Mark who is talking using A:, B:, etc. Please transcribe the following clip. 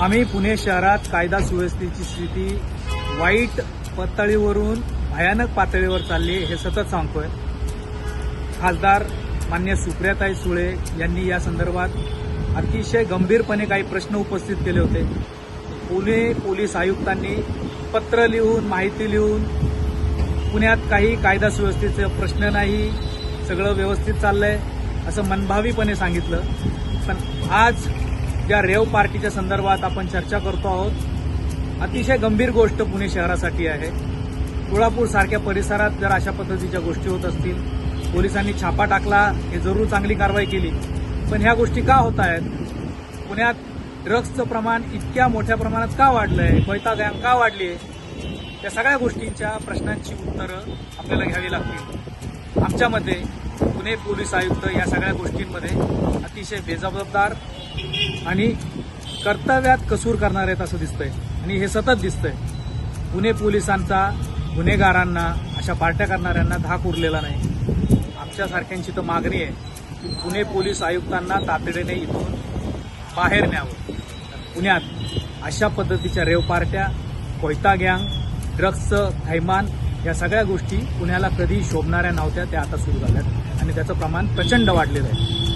A: आम्ही पुणे शहरात कायदा सुव्यवस्थेची स्थिती वाईट पातळीवरून भयानक पातळीवर चालली हे सतत सांगतोय। खासदार मान्य सुप्रियाताई सुळे यांनी या संदर्भात अतिशय गंभीरपणे काही प्रश्न उपस्थित केले होते। पुणे पोलीस आयुक्तांनी पत्र लिहून माहिती लिहून पुण्यात काही कायदा सुव्यवस्थेचे प्रश्न नाही, सगळं व्यवस्थित चाललंय असं मनभावीपणे सांगितलं। पण आज ज्या रेव पार्टीच्या संदर्भात आपण चर्चा करतो आहोत, अतिशय गंभीर गोष्ट पुणे शहरासाठी आहे। तुळापूर सारख्या परिसरात जर अशा पद्धतीच्या गोष्टी होत असतील, पोलिसांनी छापा टाकला, हे जरूर चांगली कारवाई केली, पण ह्या गोष्टी का होत आहेत? पुण्यात ड्रग्सचं प्रमाण इतक्या मोठ्या प्रमाणात का वाढलंय? कोयता गँग का वाढली आहे? या सगळ्या गोष्टींच्या प्रश्नांची उत्तरं आपल्याला घ्यावी लागतील। आमच्या मते पुणे पोलीस आयुक्त या सगळ्या गोष्टींमध्ये अतिशय बेजबाबदार आणि कर्तव्यात कसूर करणार आहेत असं दिसतंय आणि हे सतत दिसतंय। पुणे पोलिसांचा गुन्हेगारांना, अशा पार्ट्या करणाऱ्यांना धाक उरलेला नाही। आमच्यासारख्यांची तर मागणी आहे की पुणे पोलीस आयुक्तांना तातडीने इथून बाहेर न्यावं। पुण्यात अशा पद्धतीच्या रेव पार्ट्या, कोयता गँग, ड्रग्सचं थैमान या सगळ्या गोष्टी पुण्याला कधी शोभणाऱ्या नव्हत्या, त्या आता सुरू झाल्यात आणि त्याचं प्रमाण प्रचंड वाढलेलं आहे।